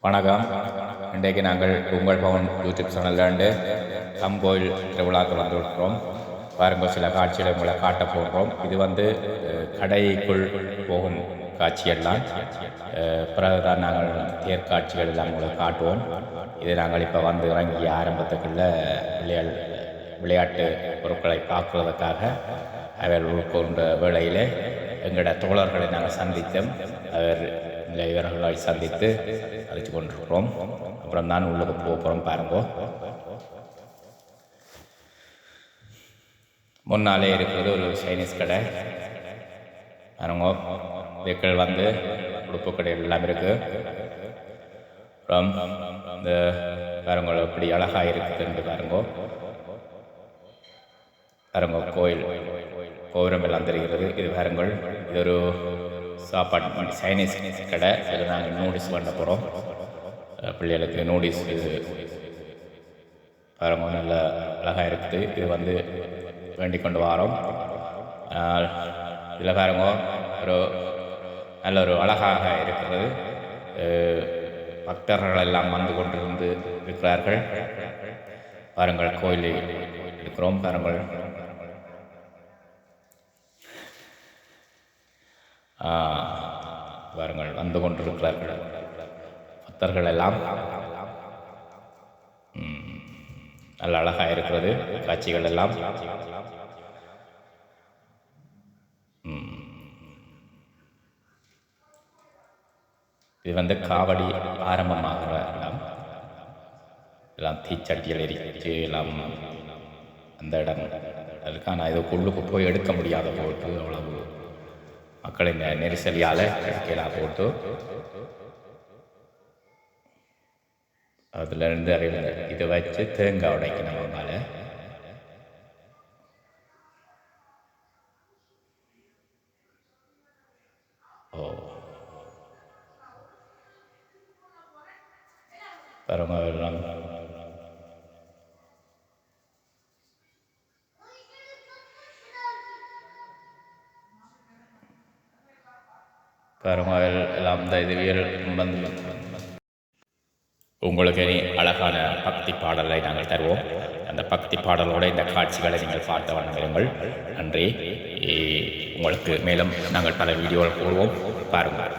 வணக்கம். இன்றைக்கு நாங்கள் உங்கள் பவன் யூடியூப் சேனலில் கம்போயில் திருவிழாக்கு வந்துவிட்டோம். பாருங்கள், சில காட்சிகளை உங்களை காட்ட போகிறோம். இது கடைக்குள் போகும் காட்சியெல்லாம். பிறகுதான் நாங்கள் தேர் காட்சிகள் எல்லாம் உங்களுக்கு காட்டுவோம். இது நாங்கள் இப்போ இறங்கிய ஆரம்பத்துக்குள்ள விளையாட்டு பொருட்களை பார்க்குறதுக்காக அவர் உட்கொண்ட வேளையிலே எங்களோட தோழர்களை நாங்கள் சந்தித்தோம். இவர்களை சந்தித்து அழைத்து கொண்டிருக்கிறோம். அப்புறம் தான் உள்ளுக்கு போகிறோம். பாருங்கோ, முன்னாலே இருக்கிறது ஒரு சைனீஸ் கடை. பாருங்கோ, இதுக்கள் உடுப்பு கடைகள் எல்லாம் இருக்கு. அப்புறம் இந்த பாருங்கோ எப்படி அழகாக இருக்குதுன்னு பாருங்கோ. பாருங்கோ, கோபுரம் எல்லாம் தெரிகிறது. இது பாருங்கள், இது ஒரு சாப்பாடு சைனீஸ் கடை. இதில் நாங்கள் நூடுல்ஸ் பண்ண போகிறோம். பிள்ளைகளுக்கு நூடுல்ஸ் இது பாருங்க, நல்ல அழகாக இருக்குது. இது வேண்டிக் கொண்டு வரோம். இதில் பாருங்க, நல்ல ஒரு அழகாக இருக்கிறது. பக்தர்கள் எல்லாம் கொண்டிருந்து இருக்கிறார்கள். பாருங்கள், கோயிலில் இருக்கிறோம். பாருங்கள், பாருங்கள் கொண்டிருக்கிறார்கள் பக்தர்கள் எல்லாம். நல்ல அழகாக இருக்கிறது காட்சிகள் எல்லாம். இது காவடி ஆரம்பமாகிற இடம். எல்லாம் தீச்சட்டியில் எரிச்சு எல்லாம் அந்த இடம் அதுக்காக நான் இதுக்குள்ளுக்கு போய் எடுக்க முடியாத போட்டு அவ்வளவு மக்களின் நெரிசலியால் எடுக்கலாம் போட்டு அதுலேருந்து அறிவியல் இதை வச்சு தேங்காய் உடைக்கணும். அவங்களால பரவாயில்லாம் பரவாயில் எல்லாம் இந்த இதுவியல் உங்களுக்கு இனி அழகான பக்தி பாடலை நாங்கள் தருவோம். அந்த பக்தி பாடலோடு இந்த காட்சிகளை நீங்கள் பார்த்து வணங்குங்கள். நன்றி. உங்களுக்கு மேலும் நாங்கள் பல வீடியோவில் போடுவோம். பாருங்கள்.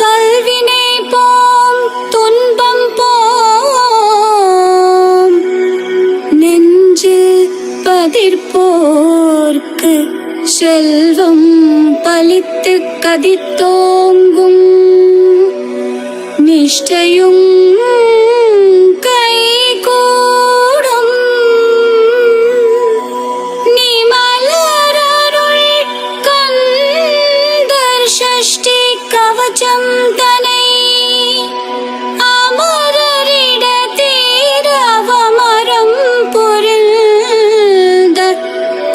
வல்வினை போம் துன்பம் போம் நெஞ்சில் பதிர்ப்போர்க்கு செல்வம் பலித்து கதித்தோங்கும் நிஷ்டையும் கைகூடும் நீ மலரருள் கந்தர் சஷ்டி கவச்சம் தனை அமரரிட தீரவமரம் பொருள்த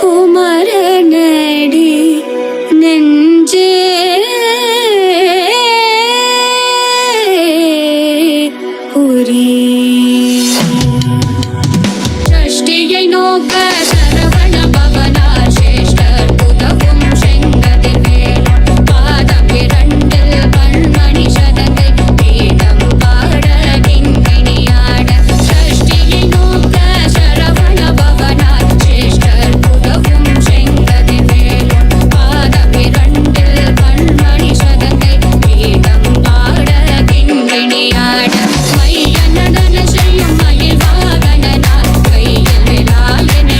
குமரனடி நெஞ்சே புரி சஷ்டியை நோக்க சரவண பவனா சேஷ்டர் புதவும் செங்கதிர் வேலோன் பாதமிரண்டில் பன்மணி சதங்கை வேதம் பாட கிங்கிணியாட சஷ்டியை நோக்க சரவண பவனா சேஷ்டர் புதவும் செங்கதிர் வேலோன் பாதமிரண்டில் பன்மணி சதங்கை வேதம் பாட கிங்கிணியாட மைய நடன செய்யும் மயில் வாகனனார் கையில் விழாயனை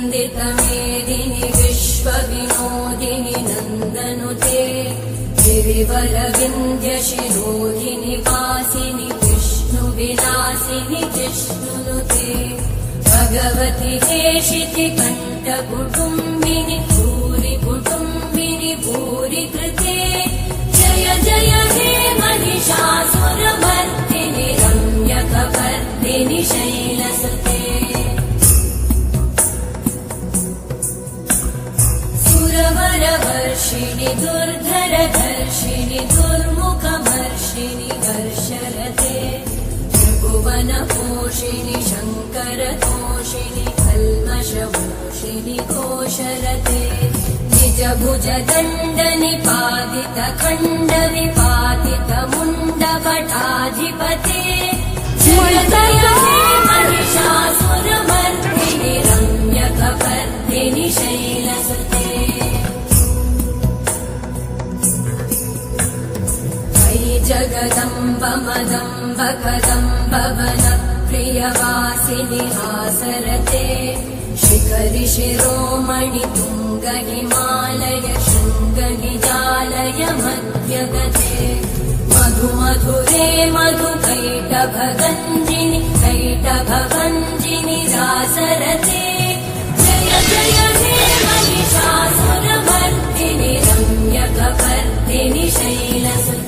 वन्दितमेदिनि विश्वविनोदिनि नन्दनुते गिरिवरविन्ध्यशिरोधिनि वासिनि विष्णुविलासिनि जिष्णुनुते भगवति हेशिति कण्ठकुटुम्बिनि भूरि कुटुम्बिनि भूरि कृते जय जय हे महिषासुरमर्दिनि रम्यकपर्दिनि शैलसुते सुरवरवर्षिणि दुर्धरधर्षिणि दुर्मुखमर्षिणि हर्षरते त्रिभुवनपोषिणि शङ्करतोषिणि कल्मषभूषिणि घोषरते निजभुजदण्डनिपातितखण्डविपातितमुण्डकटाधिपते जय जय हे महिषासुरमर्दिनि रम्यकपर्दिनि शैलसुते जगदम्ब मदम्ब कदम्ब वनप्रियवासिनि हासरते शिखरि शिरोमणि तुङ्ग हिमालय शृङ्ग निजालय मध्यगते मधु मधुरे मधु कैटभगञ्जिनि कैटभगञ्जिनि रासरते जय जय हे महिषासुरमर्दिनि रम्यकपर्दिनि शैलसुते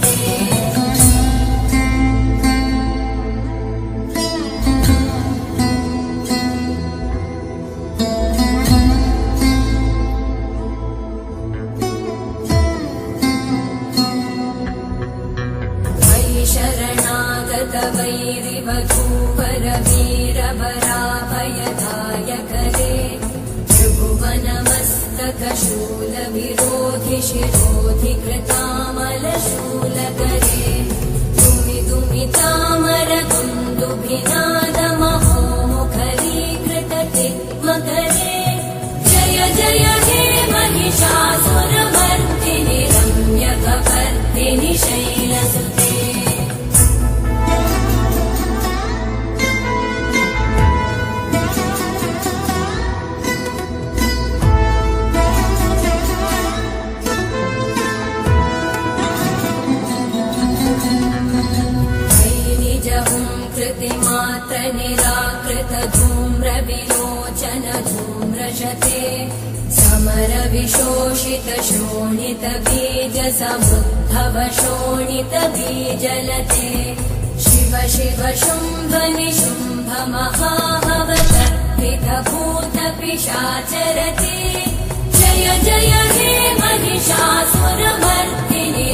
वैरिवधूवर वीरवराभयदायकरे त्रिभुवनमस्तकशूलविरोधि शिरोधि कृतामलशूलकरे दुमिदुमितामर दुन्दुभिनादमहोमुखरीकृततिग्मकरे जय जय हे महिषासुरमर्दिनि रम्यकपर्दिनि शैलसुते निराकृत धूम्र विलोचन धूम्रशते समर विशोषित शोणित बीज समुद्भव शोणित बीजलते शिव शिव शुम्भ निशुम्भ महाभवतर्पित भूत पिशाचरते जय जय हे महिषासुरमर्दिनि